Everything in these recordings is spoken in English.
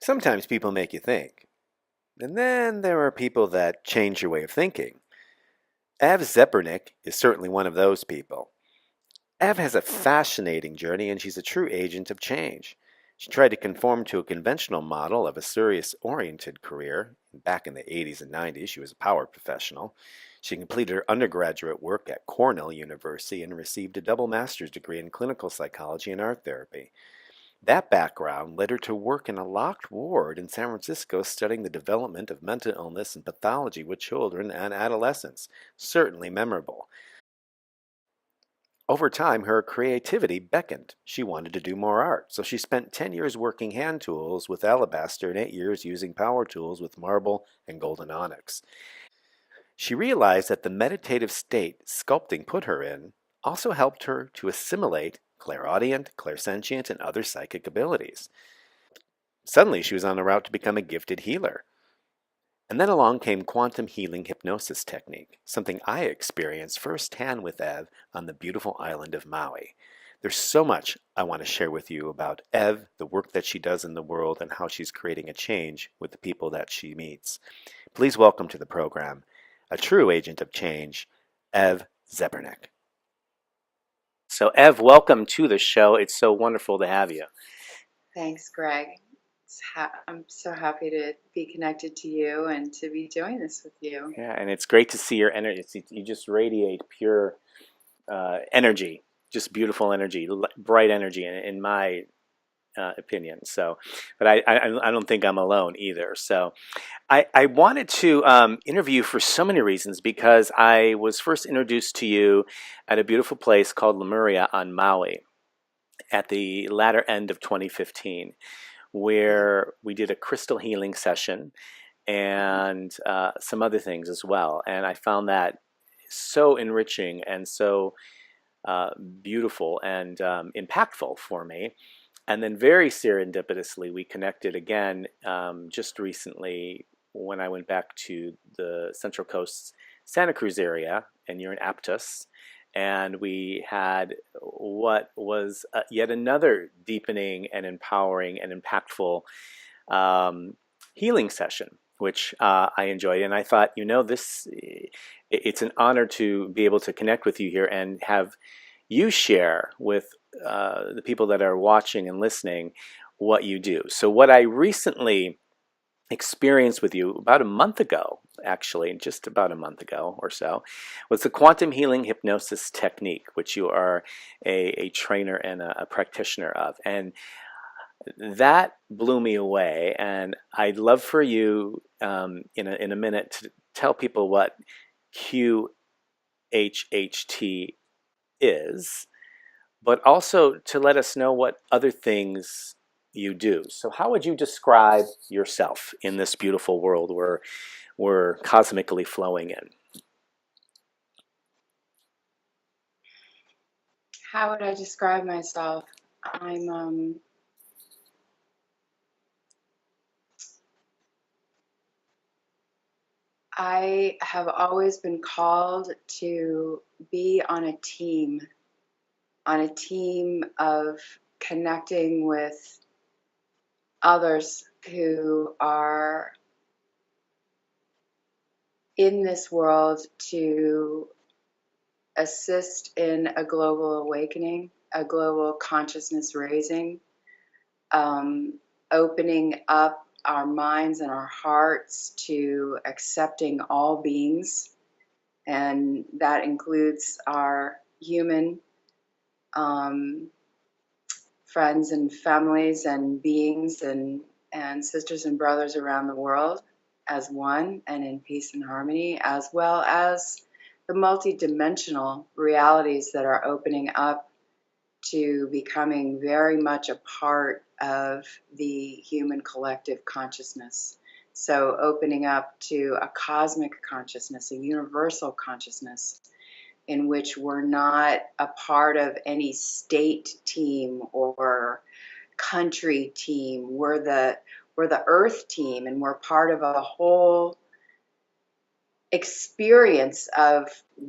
Sometimes people make you think, and then there are people that change your way of thinking. Evs Zepernick is certainly one of those people. Ev has a fascinating journey, and she's a true agent of change. She tried to conform to a conventional model of a serious-oriented career. Back in the 80s and 90s, she was a power professional. She completed her undergraduate work at Cornell University and received a double master's degree in clinical psychology and art therapy. That background led her to work in a locked ward in San Francisco studying the development of mental illness and pathology with children and adolescents. Certainly memorable. Over time, her creativity beckoned. She wanted to do more art, so she spent 10 years working hand tools with alabaster and 8 years using power tools with marble and golden onyx. She realized that the meditative state sculpting put her in also helped her to assimilate clairaudient, clairsentient, and other psychic abilities. Suddenly, she was on the route to become a gifted healer. And then along came quantum healing hypnosis technique, something I experienced firsthand with Ev on the beautiful island of Maui. There's so much I want to share with you about Ev, the work that she does in the world, and how she's creating a change with the people that she meets. Please welcome to the program a true agent of change, Ev Zepernick. So, Ev, welcome to the show. It's so wonderful to have you. Thanks, Greg. I'm so happy to be connected to you and to be doing this with you. Yeah, and it's great to see your energy. You just radiate pure energy, just beautiful energy, bright energy, in my opinion. So, but I don't think I'm alone either. So, I wanted to interview you for so many reasons because I was first introduced to you at a beautiful place called Lemuria on Maui at the latter end of 2015, where we did a crystal healing session and some other things as well. And I found that so enriching and so beautiful and impactful for me. And then very serendipitously, we connected again just recently when I went back to the Central Coast Santa Cruz area, and you're in Aptos. And we had what was yet another deepening and empowering and impactful healing session, which I enjoyed. And I thought, it's an honor to be able to connect with you here and have you share with the people that are watching and listening what you do. So what I recently experienced with you about a month ago, actually, just about a month ago or so, was the quantum healing hypnosis technique, which you are a trainer and a practitioner of. And that blew me away. And I'd love for you in a minute to tell people what QHHT is, but also to let us know what other things you do. So how would you describe yourself in this beautiful world we're cosmically flowing in? How would I describe myself? I have always been called to be on a team of connecting with others who are in this world to assist in a global awakening, a global consciousness raising, opening up our minds and our hearts to accepting all beings. And that includes our human friends and families and beings and sisters and brothers around the world as one and in peace and harmony, as well as the multidimensional realities that are opening up to becoming very much a part of the human collective consciousness. So opening up to a cosmic consciousness, a universal consciousness, in which we're not a part of any state team or country team. We're the earth team, and we're part of a whole experience of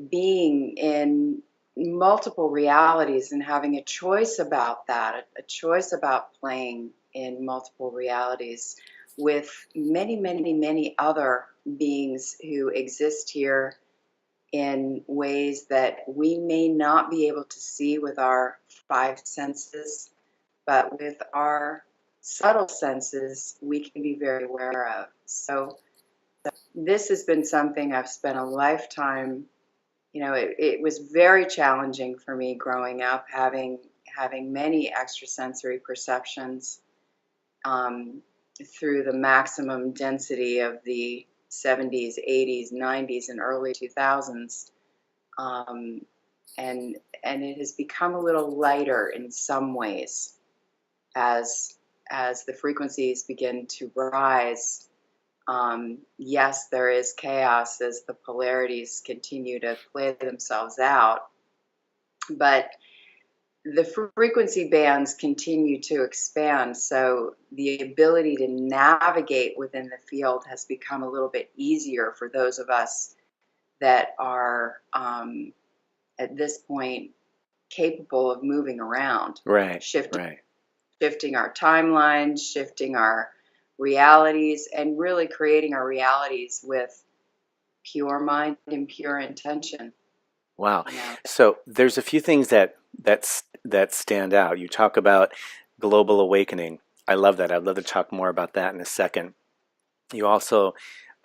being in multiple realities and having a choice about that, a choice about playing in multiple realities with many, many, many other beings who exist here in ways that we may not be able to see with our five senses, but with our subtle senses, we can be very aware of. So this has been something I've spent a lifetime. It was very challenging for me growing up, having many extrasensory perceptions through the maximum density of the 70s, 80s, 90s, and early 2000s. And it has become a little lighter in some ways as the frequencies begin to rise. Yes, there is chaos as the polarities continue to play themselves out, but the frequency bands continue to expand, so the ability to navigate within the field has become a little bit easier for those of us that are at this point capable of moving around, Right. shifting our timelines, shifting our realities, and really creating our realities with pure mind and pure intention. Wow. You know? So there's a few things that stand out. You talk about global awakening. I love that. I'd love to talk more about that in a second. You also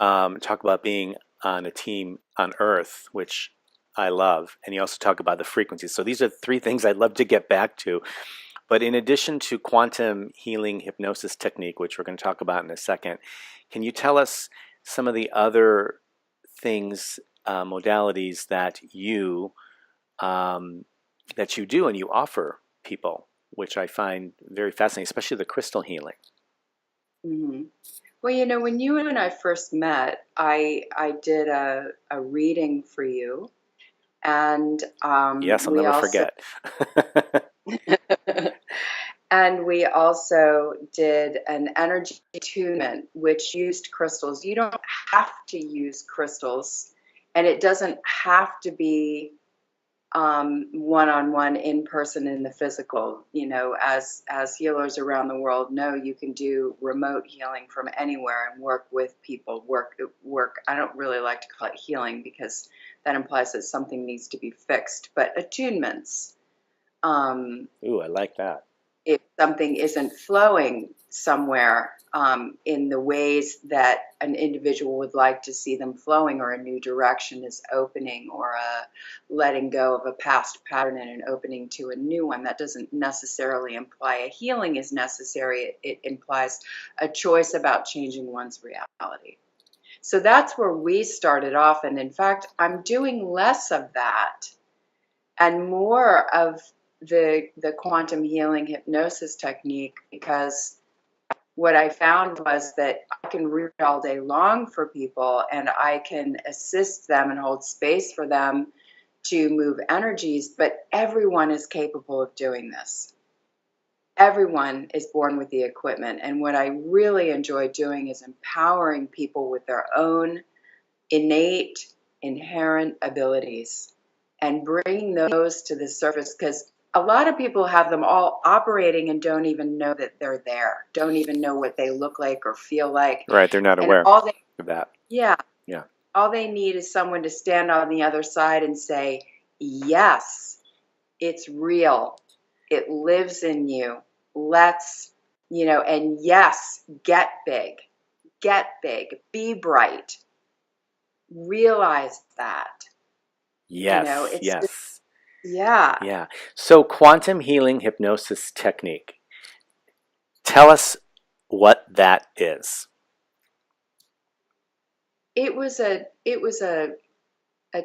talk about being on a team on Earth, which I love. And you also talk about the frequencies. So these are three things I'd love to get back to. But in addition to quantum healing hypnosis technique, which we're going to talk about in a second, can you tell us some of the other things, modalities that you do and you offer people, which I find very fascinating, especially the crystal healing? Mm-hmm. Well, when you and I first met, I did a reading for you, and Yes, I'll we never also forget. and we also did an energy attunement, which used crystals. You don't have to use crystals, and it doesn't have to be one-on-one in person in the physical. As healers around the world know, you can do remote healing from anywhere and work with people. Work. I don't really like to call it healing because that implies that something needs to be fixed. But attunements. Ooh, I like that. If something isn't flowing somewhere in the ways that an individual would like to see them flowing, or a new direction is opening, or a letting go of a past pattern and an opening to a new one, that doesn't necessarily imply a healing is necessary. It implies a choice about changing one's reality. So that's where we started off. And in fact, I'm doing less of that and more of the quantum healing hypnosis technique, because what I found was that I can read all day long for people, and I can assist them and hold space for them to move energies, but everyone is capable of doing this. Everyone is born with the equipment, and what I really enjoy doing is empowering people with their own innate, inherent abilities and bringing those to the surface, because a lot of people have them all operating and don't even know that they're there, don't even know what they look like or feel like. Right, they're not And aware of that. yeah, Yeah. all they need is someone to stand on the other side and say, yes, it's real. It lives in you. And yes, get big, be bright, realize that. Yes, It's just, yes. yeah. Yeah. So quantum healing hypnosis technique. Tell us what that is. It was a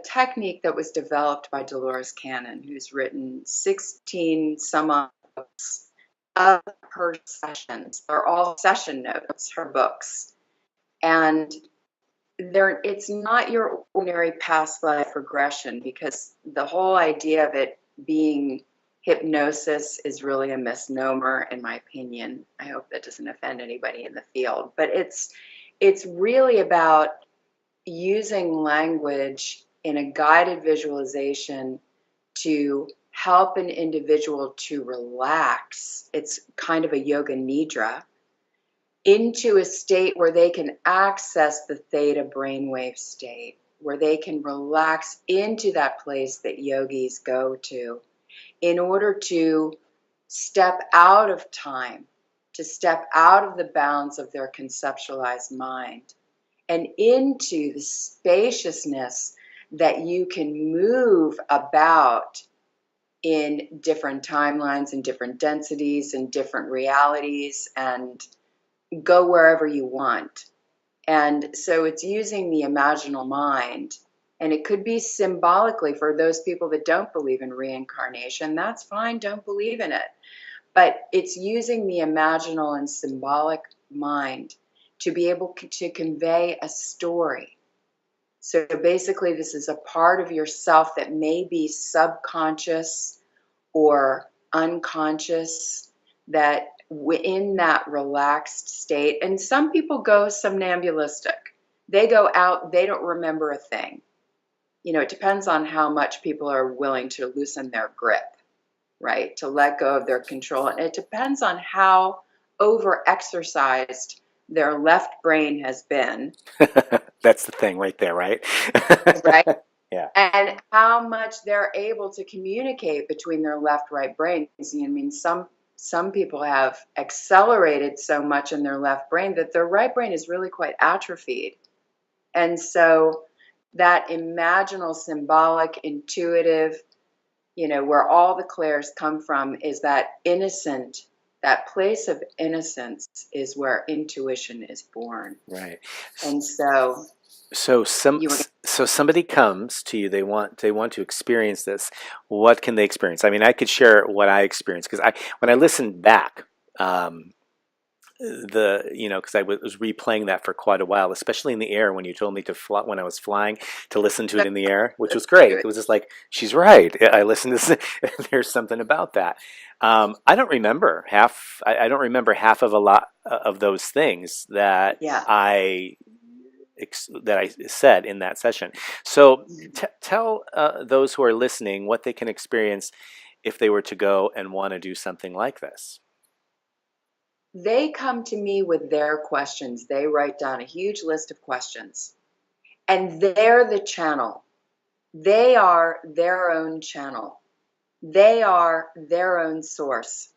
technique that was developed by Dolores Cannon, who's written 16 some odd books of her sessions. They're all session notes, her books. And it's not your ordinary past life regression, because the whole idea of it being hypnosis is really a misnomer, in my opinion. I hope that doesn't offend anybody in the field. But it's really about using language in a guided visualization to help an individual to relax. It's kind of a yoga nidra into a state where they can access the theta brainwave state, where they can relax into that place that yogis go to in order to step out of time, to step out of the bounds of their conceptualized mind and into the spaciousness that you can move about in different timelines and different densities and different realities and go wherever you want. And so it's using the imaginal mind. And it could be symbolically for those people that don't believe in reincarnation. That's fine, don't believe in it. But it's using the imaginal and symbolic mind to be able to convey a story. So basically, this is a part of yourself that may be subconscious or unconscious, that in that relaxed state. And some people go somnambulistic. They go out, they don't remember a thing. You know, it depends on how much people are willing to loosen their grip, right? To let go of their control. And it depends on how over-exercised their left brain has been. That's the thing right there, right? Right? Yeah. And how much they're able to communicate between their left-right brains. I mean, some people have accelerated so much in their left brain that their right brain is really quite atrophied. And so that imaginal, symbolic, intuitive, you know, where all the clairs come from is that innocent, that place of innocence is where intuition is born. Right. And so somebody comes to you, they want to experience this. What can they experience? I mean, I could share what I experienced because when I listened back, because I was replaying that for quite a while, especially in the air when you told me to fly when I was flying, to listen to it in the air, which was great. It was just like, she's right. I listened to this. There's something about that. I don't remember half. I don't remember half of a lot of those things that I said in that session. So tell those who are listening what they can experience if they were to go and want to do something like this. They come to me with their questions. They write down a huge list of questions. And they're the channel. They are their own channel. They are their own source.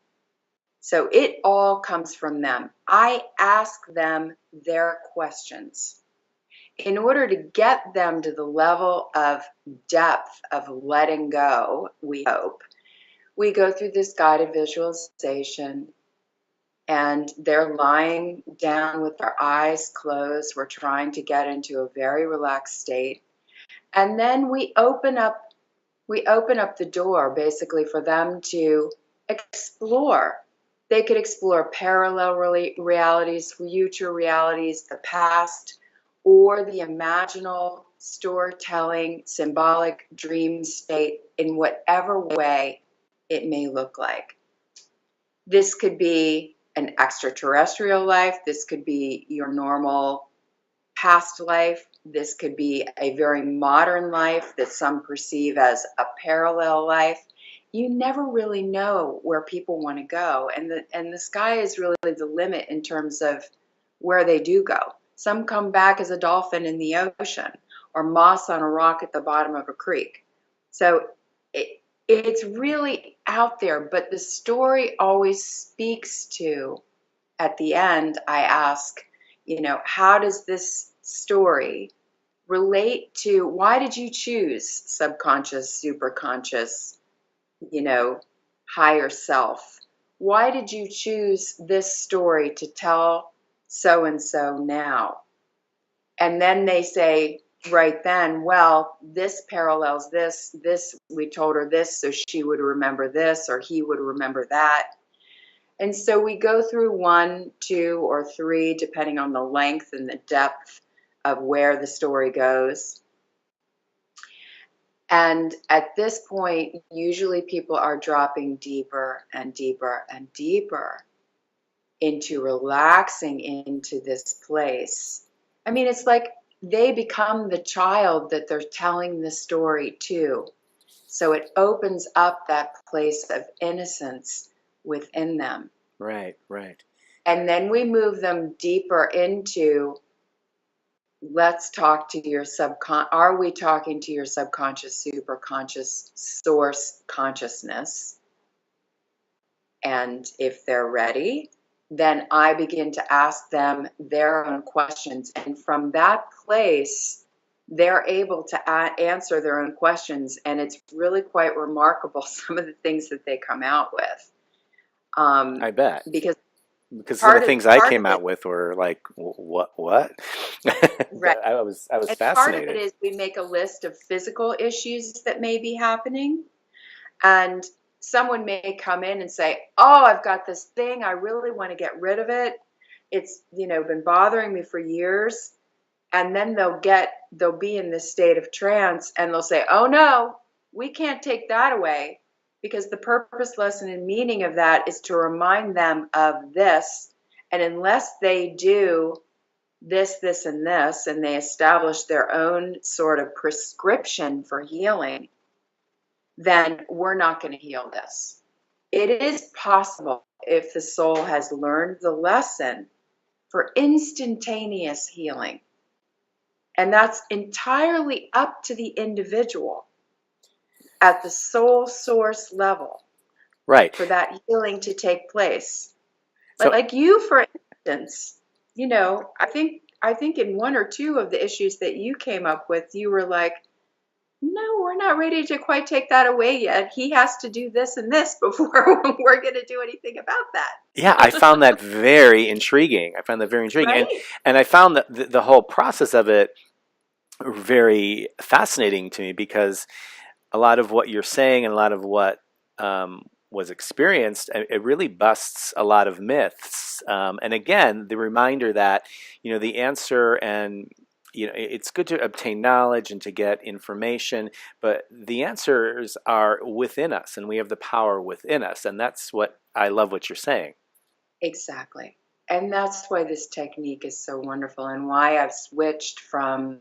So it all comes from them. I ask them their questions. In order to get them to the level of depth of letting go, we hope, we go through this guided visualization. And they're lying down with their eyes closed. We're trying to get into a very relaxed state. And then we open up the door basically for them to explore. They could explore parallel realities, future realities, the past, or the imaginal storytelling, symbolic dream state in whatever way it may look like. This could be an extraterrestrial life. This could be your normal past life. This could be a very modern life that some perceive as a parallel life. You never really know where people want to go. And the sky is really the limit in terms of where they do go. Some come back as a dolphin in the ocean or moss on a rock at the bottom of a creek. So it's really out there, but the story always speaks to, at the end, I ask, how does this story relate to, why did you choose subconscious, superconscious, higher self? Why did you choose this story to tell so-and-so now? And then they say, right then, well, this parallels this, we told her this, so she would remember this, or he would remember that. And so we go through 1, 2, or 3, depending on the length and the depth of where the story goes. And at this point, usually people are dropping deeper and deeper and deeper into relaxing into this place. I mean, it's like they become the child that they're telling the story to. So it opens up that place of innocence within them. Right, right. And then we move them deeper into, let's talk to your are we talking to your subconscious, superconscious source consciousness? And if they're ready, then I begin to ask them their own questions. And from that place, they're able to answer their own questions. And it's really quite remarkable, some of the things that they come out with. I bet. Because Some of the things I part came of it, out with were like, what? right. I was And part of it fascinated. is we make a list of physical issues that may be happening. And someone may come in and say, oh, I've got this thing. I really want to get rid of it. It's, been bothering me for years. And then they'll be in this state of trance and they'll say, oh no, we can't take that away, because the purpose, lesson, and meaning of that is to remind them of this. And unless they do this, this, and this, and they establish their own sort of prescription for healing, then we're not going to heal this. It is possible, if the soul has learned the lesson, for instantaneous healing. And that's entirely up to the individual at the soul source level, Right. for that healing to take place. So, Like you, for instance, I think in one or two of the issues that you came up with, you were like, no, we're not ready to quite take that away yet. He has to do this and this before we're going to do anything about that. yeah, I found that very intriguing. Right? And I found that the whole process of it very fascinating to me, because a lot of what you're saying and a lot of what was experienced, it really busts a lot of myths. And again, the reminder that, the answer, and it's good to obtain knowledge and to get information, but the answers are within us, and we have the power within us, and that's what I love what you're saying. Exactly. And that's why this technique is so wonderful, and why I've switched from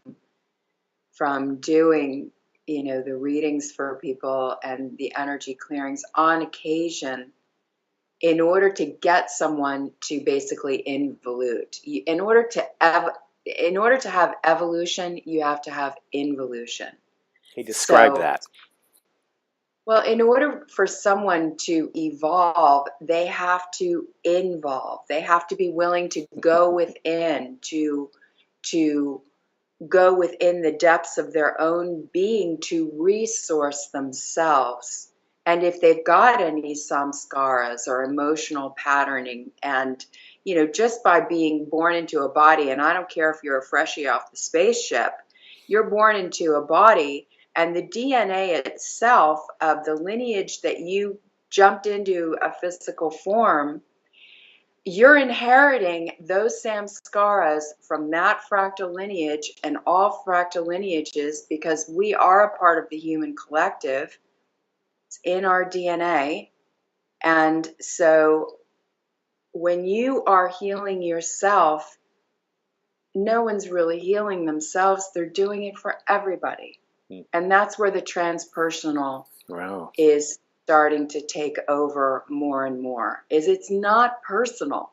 doing, the readings for people and the energy clearings on occasion, in order to get someone to basically involute. In order to have evolution, you have to have involution. Hey, describe So, that. well, in order for someone to evolve, they have to involve. They have to be willing to go within, to go within the depths of their own being, to resource themselves. And if they've got any samskaras or emotional patterning, and just by being born into a body, and I don't care if you're a freshie off the spaceship, you're born into a body, and the DNA itself of the lineage that you jumped into a physical form, you're inheriting those samskaras from that fractal lineage and all fractal lineages, because we are a part of the human collective. It's in our DNA. And so when you are healing yourself, no one's really healing themselves. They're doing it for everybody. And that's where the transpersonal Wow. is starting to take over more and more. It's not personal.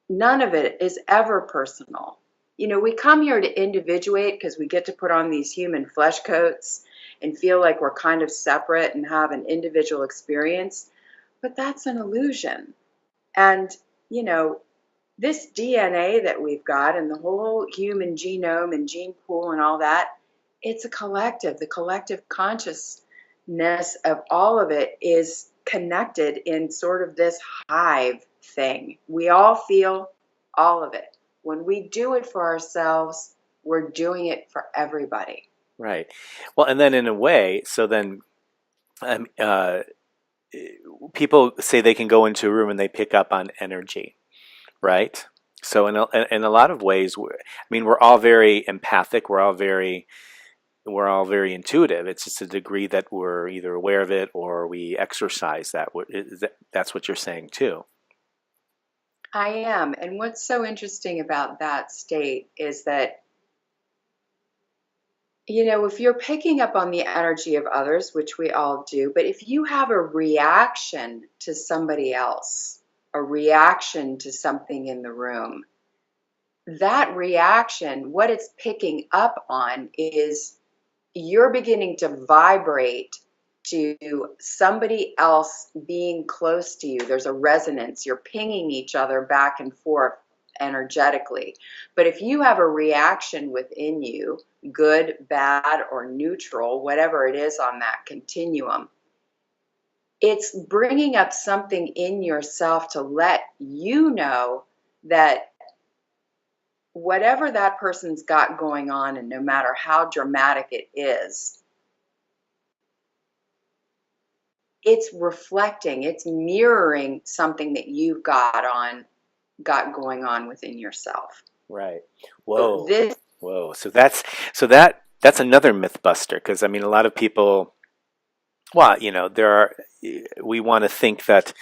None of it is ever personal. We come here to individuate because we get to put on these human flesh coats and feel like we're kind of separate and have an individual experience. But that's an illusion. And, this DNA that we've got, and the whole human genome and gene pool and all that, it's a collective. The collective consciousness of all of it is connected in sort of this hive thing. We all feel all of it. When we do it for ourselves, we're doing it for everybody. Right. Well, and then in a way, so then um, uh, people say they can go into a room and they pick up on energy, right? So in a lot of ways, we're all very empathic. We're all very intuitive. It's just a degree that we're either aware of it or we exercise that. That's what you're saying too. I am. And what's so interesting about that state is that You know, if you're picking up on the energy of others, which we all do, but if you have a reaction to somebody else, a reaction to something in the room, that reaction, what it's picking up on is you're beginning to vibrate to somebody else being close to you. There's a resonance. You're pinging each other back and forth energetically. But if you have a reaction within you, good, bad, or neutral, whatever it is on that continuum, it's bringing up something in yourself to let you know that whatever that person's got going on, and no matter how dramatic it is, it's reflecting, it's mirroring something that you've got going on within yourself. Right. So Whoa. this, Whoa. So that's another myth buster, because I mean a lot of people, well, we want to think that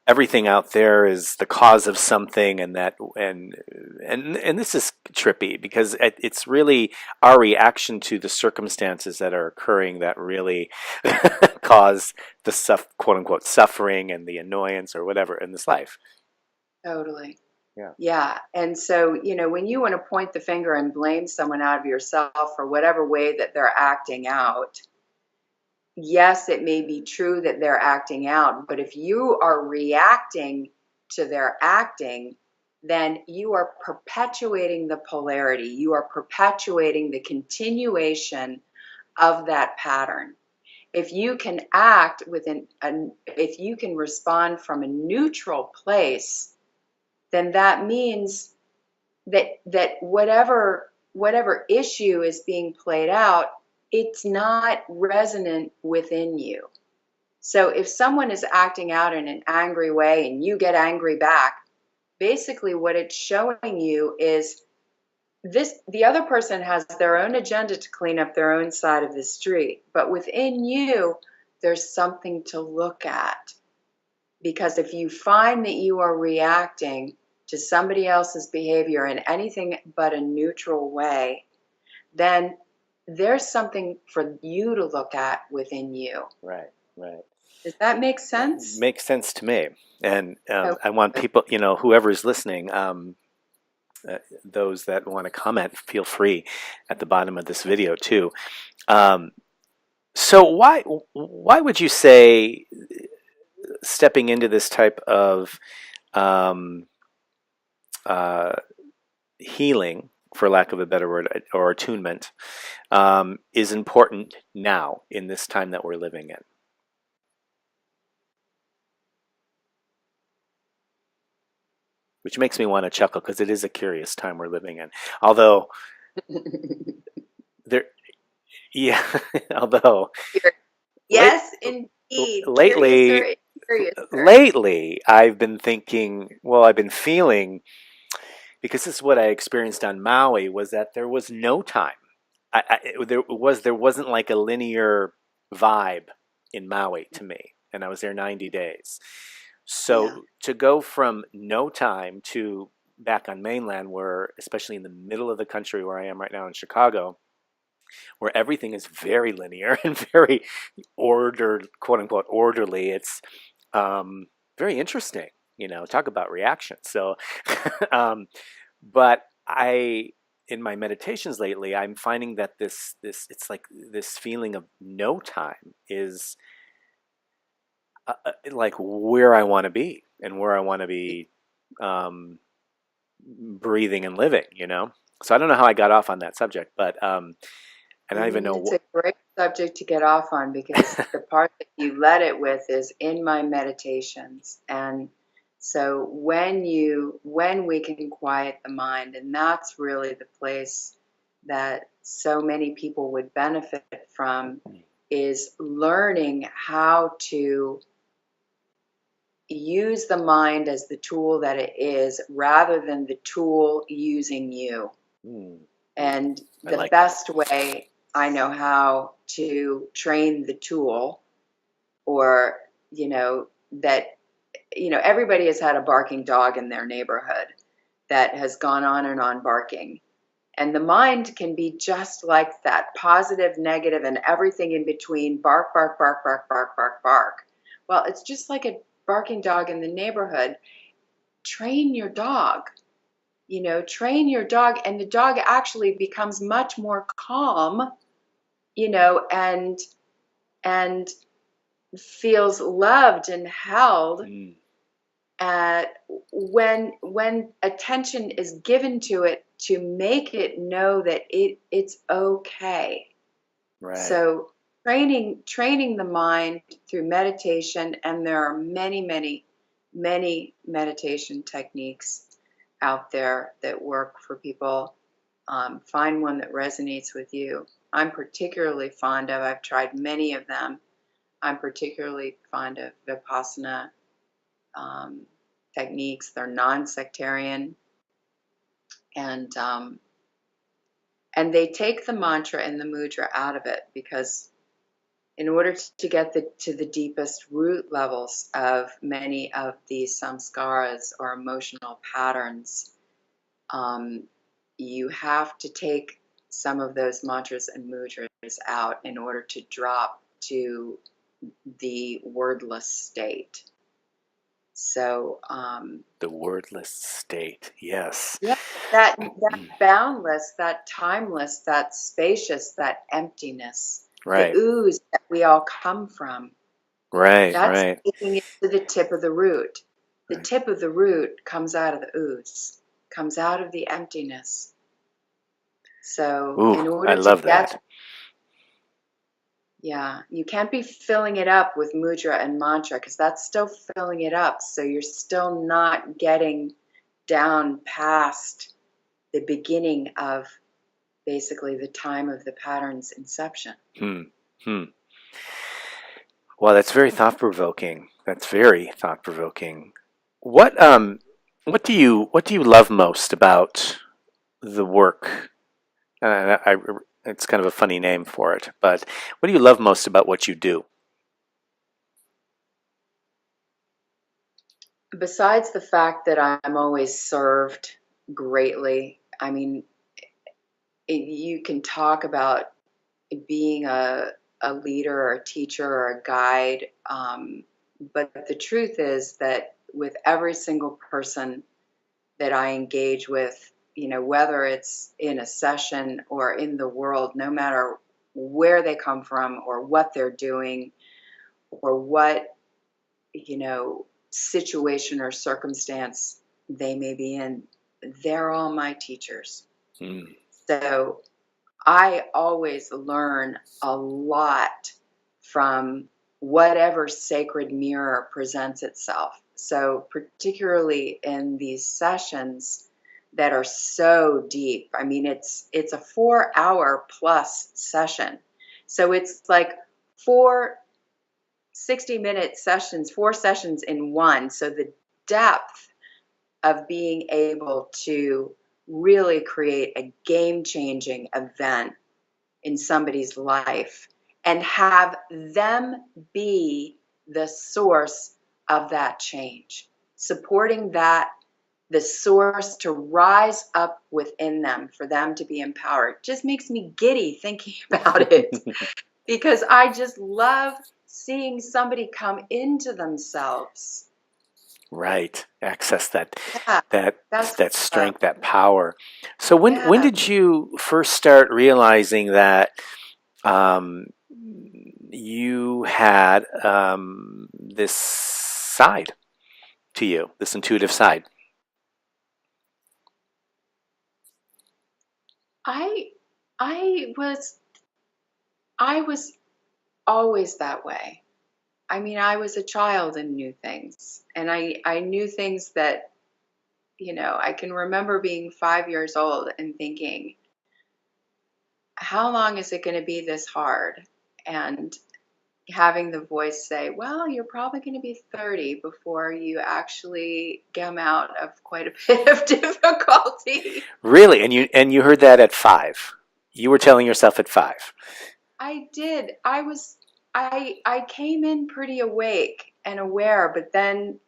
everything out there is the cause of something, and this is trippy, because it's really our reaction to the circumstances that are occurring that really cause the quote unquote suffering and the annoyance or whatever in this life. totally. Yeah. Yeah. And so, when you want to point the finger and blame someone out of yourself for whatever way that they're acting out, yes, it may be true that they're acting out, but if you are reacting to their acting, then you are perpetuating the polarity. You are perpetuating the continuation of that pattern. If you can act if you can respond from a neutral place, then that means that whatever issue is being played out, it's not resonant within you. So if someone is acting out in an angry way and you get angry back, basically what it's showing you is the other person has their own agenda to clean up their own side of the street, but within you there's something to look at. Because if you find that you are reacting to somebody else's behavior in anything but a neutral way, then there's something for you to look at within you. Right. Right. Does that make sense? Makes sense to me. And Oh, I want people, whoever's listening, those that want to comment, feel free at the bottom of this video too. Um, so why would you say stepping into this type of um, uh, healing, for lack of a better word, or attunement, is important now in this time that we're living in? Which makes me want to chuckle, because it is a curious time we're living in. Although there, yeah, although late, yes, indeed. lately, Curiouser. lately, I've been thinking, well, I've been feeling, because this is what I experienced on Maui, was that there was no time. There wasn't like a linear vibe in Maui to me, and I was there 90 days. So Yeah. to go from no time to back on mainland, where, especially in the middle of the country where I am right now in Chicago, where everything is very linear and very ordered, quote unquote, orderly, it's very interesting. Talk about reaction. So, but in my meditations lately, I'm finding that it's like this feeling of no time is like where I want to be, and where I want to be breathing and living. So I don't know how I got off on that subject, but I don't even It's know. a great subject to get off on, because the part that you led it with is in my meditations. And so when we can quiet the mind, and that's really the place that so many people would benefit from, is learning how to use the mind as the tool that it is, rather than the tool using you. Hmm, And I the like that. best way I know how to train the tool, or, that, everybody has had a barking dog in their neighborhood that has gone on and on barking. And the mind can be just like that, positive, negative, and everything in between. Bark, bark, bark, bark, bark, bark, bark. Well, it's just like a barking dog in the neighborhood. Train your dog, train your dog, and the dog actually becomes much more calm, and feels loved and held. When attention is given to it, to make it know that it's okay. Right. So training the mind through meditation, and there are many, many, many meditation techniques out there that work for people. Find one that resonates with you. I'm particularly fond of, I've tried many of them. I'm particularly fond of Vipassana techniques. They're non-sectarian, and they take the mantra and the mudra out of it, because in order to get to the deepest root levels of many of these samskaras or emotional patterns, you have to take some of those mantras and mudras out in order to drop to the wordless state. So the wordless state, yes. Yeah, that boundless, that timeless, that spacious, that emptiness, Right. the ooze that we all come from. Right, That's right. taking it to the tip of the root. The Right. tip of the root comes out of the ooze, comes out of the emptiness. So in Ooh, I order to love get, that. yeah, you can't be filling it up with mudra and mantra, because that's still filling it up. So you're still not getting down past the beginning of basically the time of the pattern's inception. Well, that's very thought-provoking. That's very thought-provoking. What do you love most about the work? It's kind of a funny name for it, but what do you love most about what you do? Besides the fact that I'm always served greatly, I mean, you can talk about being a leader or a teacher or a guide, but the truth is that with every single person that I engage with, whether it's in a session or in the world, no matter where they come from or what they're doing or what, situation or circumstance they may be in, they're all my teachers. Mm. So I always learn a lot from whatever sacred mirror presents itself. So particularly in these sessions that are so deep, I mean, it's a 4-hour plus session. So it's like 4 60-minute sessions, 4 sessions in one. So the depth of being able to really create a game-changing event in somebody's life and have them be the source of that change, supporting that, the source to rise up within them, for them to be empowered, just makes me giddy thinking about it. Because I just love seeing somebody come into themselves. Right. Access that Yeah, that that's that strength, that power. So when yeah. did you first start realizing that um, you had this side to you, this intuitive side? I I was I was always that way. I mean, I was a child and knew things, and I knew things that, I can remember being 5 years old and thinking, how long is it going to be this hard? And having the voice say, well, you're probably going to be 30 before you actually come out of quite a bit of difficulty. Really? And you heard that at 5? You were telling yourself at 5? I did. I came in pretty awake and aware, but then,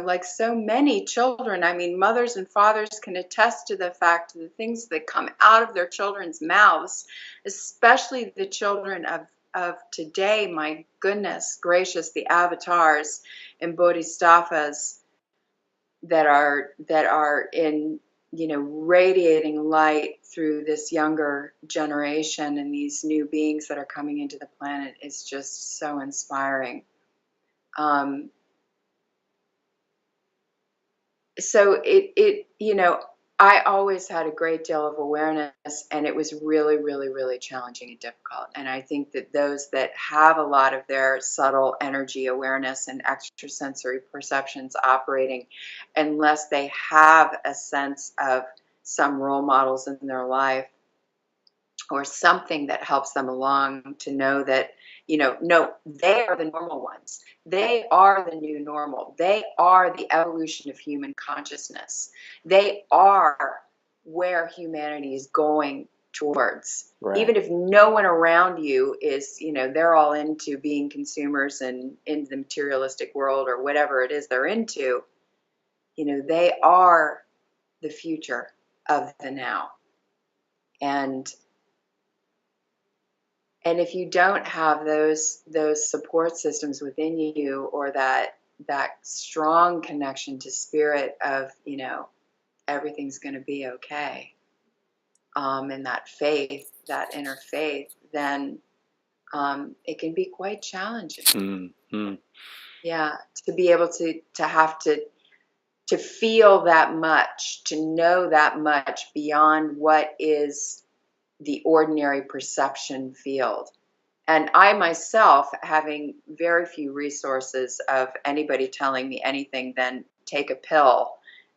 like so many children, I mean, mothers and fathers can attest to the fact of the things that come out of their children's mouths, especially the children of today. My goodness gracious, the avatars and bodhisattvas that are in, radiating light through this younger generation, and these new beings that are coming into the planet is just so inspiring. So I always had a great deal of awareness, and it was really, really, really challenging and difficult. And I think that those that have a lot of their subtle energy awareness and extrasensory perceptions operating, unless they have a sense of some role models in their life or something that helps them along to know that, no, they are the normal ones. They are the new normal. They are the evolution of human consciousness. They are where humanity is going towards. Right. Even if no one around you is, they're all into being consumers and into the materialistic world or whatever it is they're into, they are the future of the now. And if you don't have those support systems within you, or that strong connection to spirit of, everything's going to be okay, and that faith, that inner faith, then it can be quite challenging. Mm-hmm. Yeah, to be able to have to feel that much, to know that much beyond what is the ordinary perception field. And I myself, having very few resources of anybody telling me anything than take a pill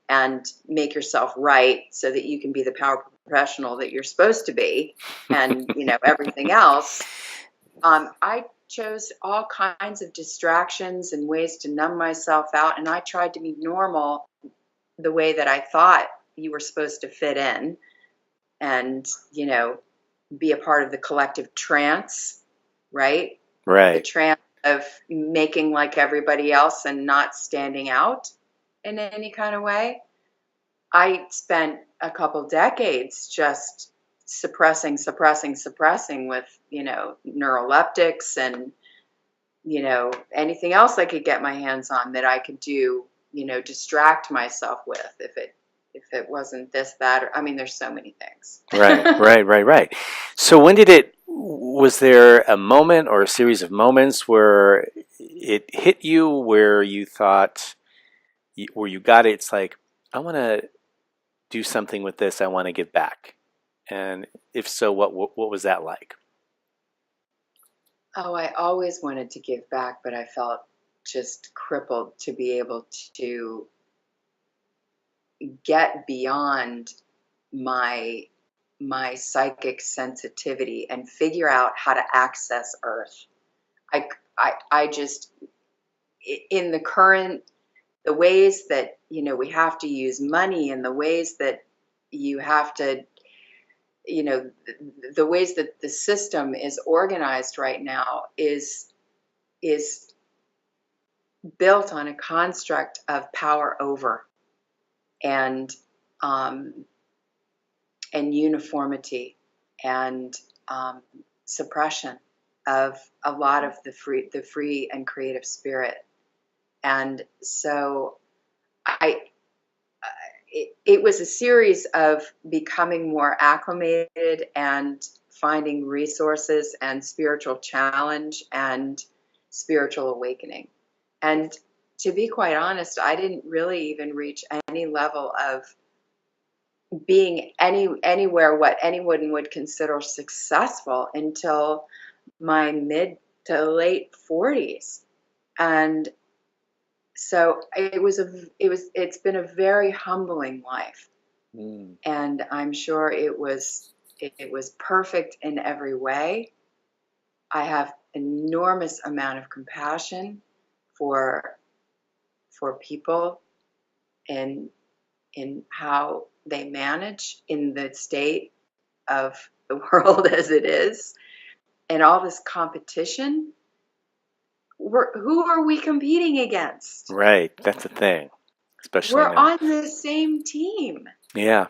and make yourself right so that you can be the power professional that you're supposed to be, and everything else, I chose all kinds of distractions and ways to numb myself out, and I tried to be normal the way that I thought you were supposed to fit in, and be a part of the collective trance, right? Right. The trance of making like everybody else and not standing out in any kind of way. I spent a couple decades just suppressing with, neuroleptics and, anything else I could get my hands on that I could do, distract myself with, if it wasn't this, that, or, I mean, there's so many things. Right. So was there a moment or a series of moments where it hit you, where you thought, where you got it, it's like, I want to do something with this, I want to give back? And if so, what was that like? Oh, I always wanted to give back, but I felt just crippled to be able to get beyond my psychic sensitivity and figure out how to access Earth. I just, in the ways that, we have to use money, and the ways that you have to, the ways that the system is organized right now is built on a construct of power over and uniformity and suppression of a lot of the free and creative spirit. And so it was a series of becoming more acclimated and finding resources and spiritual challenge and spiritual awakening. And to be quite honest, I didn't really even reach any level of being anywhere what anyone would consider successful until my mid to late 40s. And so it's been a very humbling life. And I'm sure it was perfect in every way. I have enormous amount of compassion for people in how they manage in the state of the world as it is, and all this competition who are we competing against? Right. That's the thing, especially We're now. on the same team. Yeah.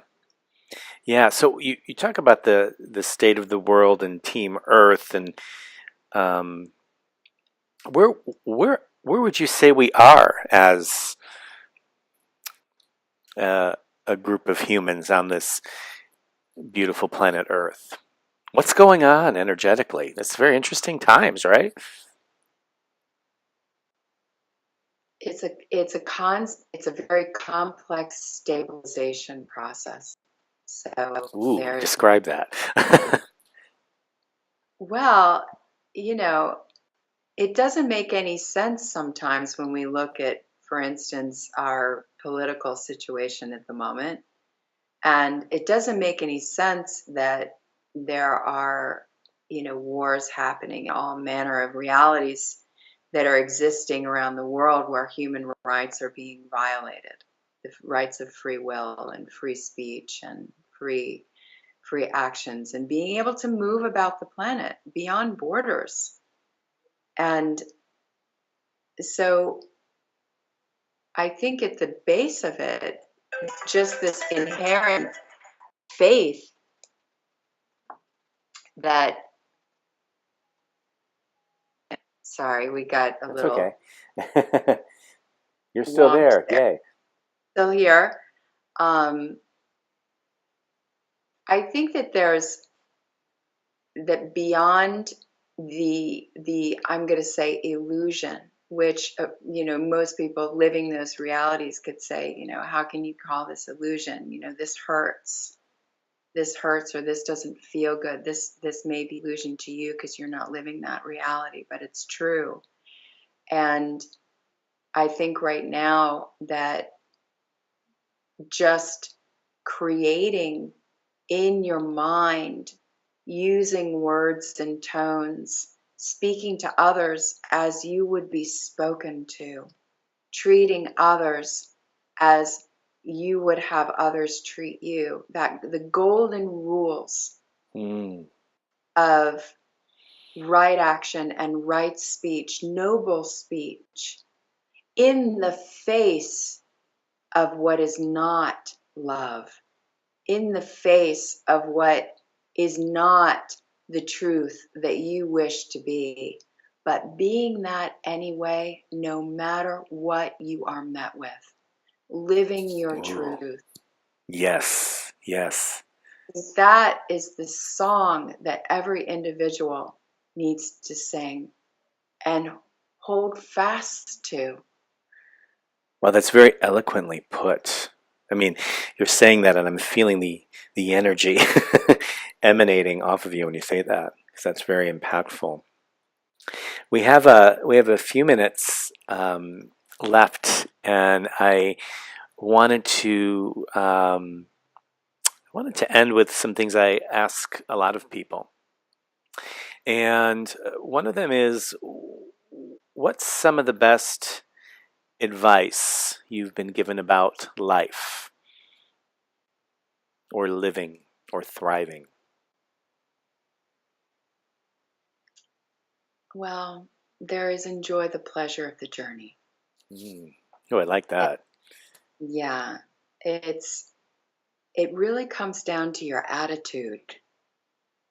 Yeah. So you talk about the state of the world and Team Earth, and um, where where would you say we are as uh, a group of humans on this beautiful planet Earth? What's going on energetically? That's very interesting times, right? It's a very complex stabilization process. So Ooh, there's, describe that. well, you know, it doesn't make any sense sometimes when we look at, for instance, our political situation at the moment. And it doesn't make any sense that there are, wars happening, all manner of realities that are existing around the world where human rights are being violated. The rights of free will and free speech and free actions and being able to move about the planet beyond borders. And so I think at the base of it, just this inherent faith that, sorry, we got a That's little okay. You're still wonk there. there. Yay. Still here. Um, I think that there's that beyond the I'm going to say illusion, which most people living those realities could say, how can you call this illusion? This hurts. This hurts, or this doesn't feel good. This may be illusion to you because you're not living that reality, but it's true. And I think right now that just creating in your mind, using words and tones, speaking to others as you would be spoken to, treating others as you would have others treat you, that the golden rules Mm. of right action and right speech, noble speech, in the face of what is not love, in the face of what is not the truth that you wish to be, but being that anyway, no matter what you are met with, living your Ooh. truth. Yes. Yes. That is the song that every individual needs to sing and hold fast to. Well, that's very eloquently put. I mean, you're saying that, and I'm feeling the energy emanating off of you when you say that, because that's very impactful. We have a few minutes left, and I wanted to end with some things I ask a lot of people, and one of them is, what's some of the best advice you've been given about life or living or thriving? Well, there is enjoy the pleasure of the journey. Mm. Oh, I like that. Yeah, it really comes down to your attitude,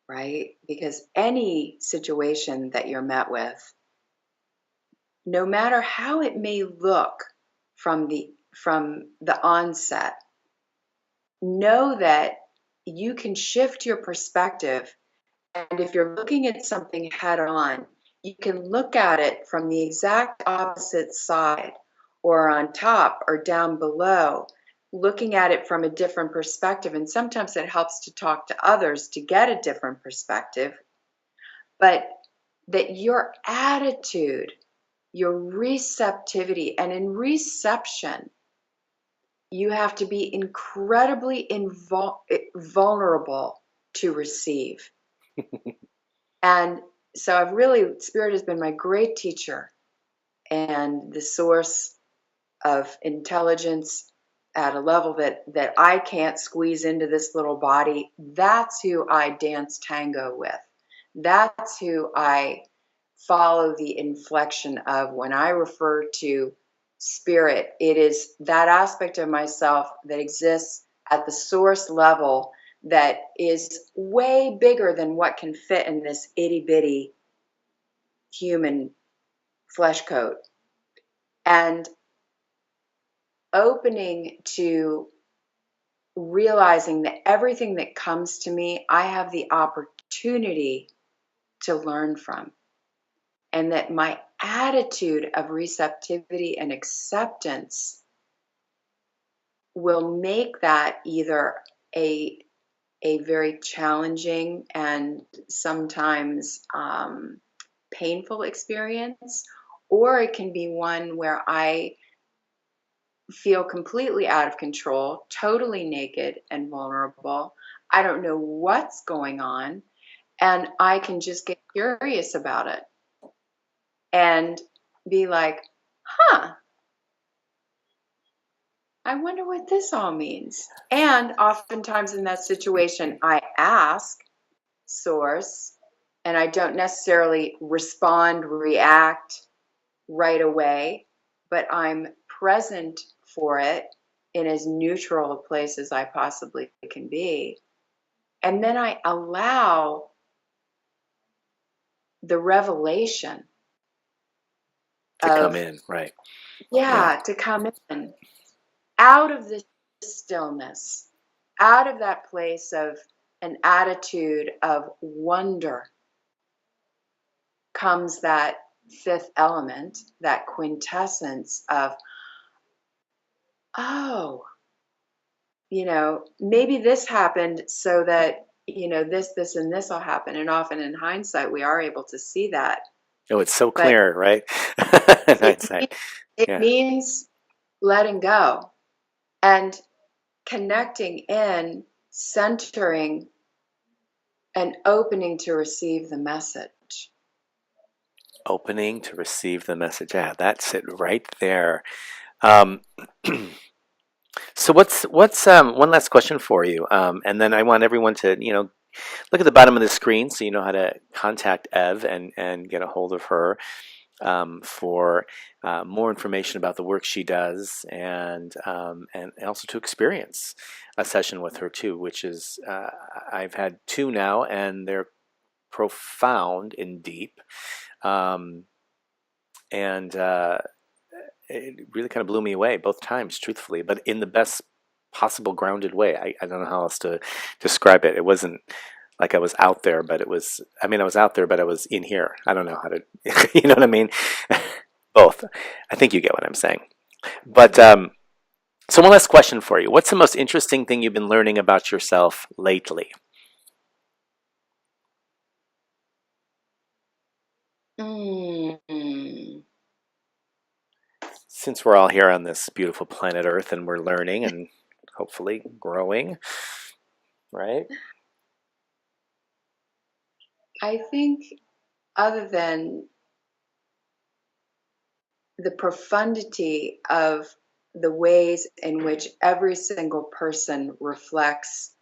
right? Because any situation that you're met with, no matter how it may look from the onset, know that you can shift your perspective. And if you're looking at something head on, you can look at it from the exact opposite side, or on top or down below, looking at it from a different perspective. And sometimes it helps to talk to others to get a different perspective. But that your attitude, your receptivity, and in reception, you have to be incredibly vulnerable to receive. And so Spirit has been my great teacher and the source of intelligence at a level that I can't squeeze into this little body. That's who I dance tango with. That's who I follow the inflection of, when I refer to spirit, it is that aspect of myself that exists at the source level that is way bigger than what can fit in this itty bitty human flesh coat. And opening to realizing that everything that comes to me, I have the opportunity to learn from. And that my attitude of receptivity and acceptance will make that either a very challenging and sometimes painful experience, or it can be one where I feel completely out of control, totally naked and vulnerable. I don't know what's going on, and I can just get curious about it and be like, huh, I wonder what this all means. And oftentimes in that situation, I ask Source, and I don't necessarily respond, react right away, but I'm present for it in as neutral a place as I possibly can be. And then I allow the revelation To come of, in, right? to come in out of the stillness, out of that place of an attitude of wonder, comes that fifth element, that quintessence of, oh, maybe this happened so that, this, and this will happen. And often in hindsight, we are able to see that. Oh, it's so But clear, right? In hindsight. it Yeah. means letting go and connecting in, centering, and opening to receive the message. Opening to receive the message. Yeah, that's it right there. Um, so what's one last question for you, and then I want everyone to look at the bottom of the screen so you know how to contact Ev and get a hold of her for more information about the work she does and also to experience a session with her too, which is I've had two now and they're profound and deep. And it really kind of blew me away both times, truthfully, but in the best possible grounded way. I don't know how else to describe it. It wasn't like I was out there, but I was out there, but I was in here. I don't know how to, you know what I mean? Both. I think you get what I'm saying. But so one last question for you. What's the most interesting thing you've been learning about yourself lately? Mm. Since we're all here on this beautiful planet Earth and we're learning and hopefully growing, right? I think, other than the profundity of the ways in which every single person reflects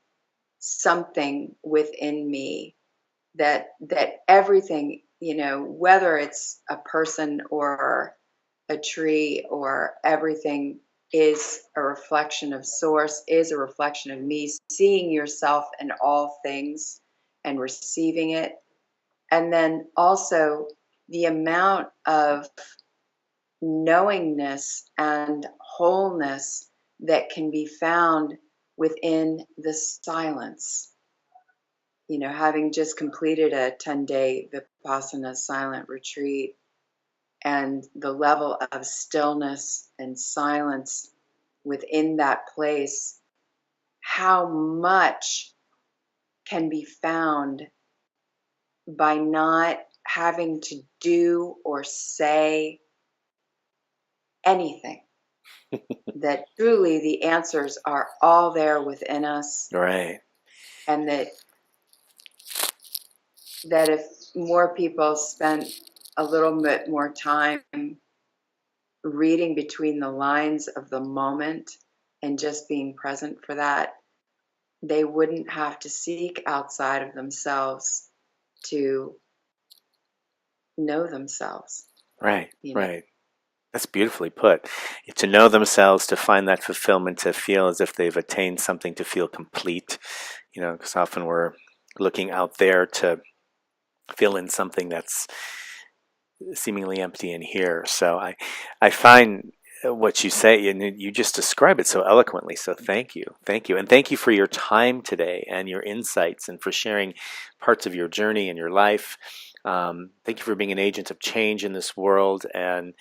something within me, that everything, whether it's a person or a tree or everything, is a reflection of Source, is a reflection of me, seeing yourself in all things and receiving it. And then also the amount of knowingness and wholeness that can be found within the silence. Having just completed a 10-day Vipassana silent retreat, and the level of stillness and silence within that place, how much can be found by not having to do or say anything. That truly the answers are all there within us, Right. and that if more people spent a little bit more time reading between the lines of the moment and just being present for that, they wouldn't have to seek outside of themselves to know themselves. Right, You know? right. That's beautifully put. To know themselves, to find that fulfillment, to feel as if they've attained something, to feel complete. Because often we're looking out there to fill in something that's seemingly empty in here. So I find what you say, and you just describe it so eloquently. So thank you, and thank you for your time today and your insights, and for sharing parts of your journey and your life. Thank you for being an agent of change in this world, and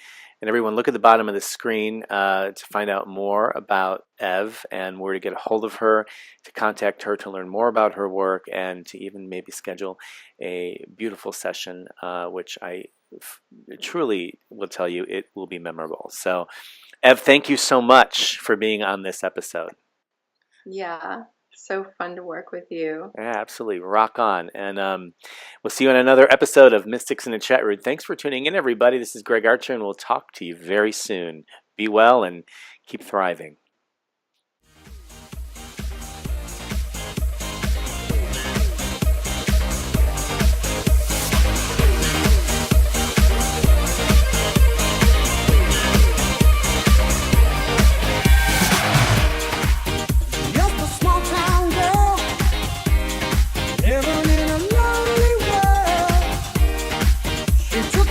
everyone, look at the bottom of the screen to find out more about Ev and where to get a hold of her, to contact her to learn more about her work, and to even maybe schedule a beautiful session, which I truly will tell you it will be memorable. So, Ev, thank you so much for being on this episode. Yeah, so fun to work with you. Yeah, absolutely. Rock on. And we'll see you on another episode of Mystics in the Chat Room. Thanks for tuning in, everybody. This is Greg Archer, and we'll talk to you very soon. Be well and keep thriving. Living in a lonely world. She took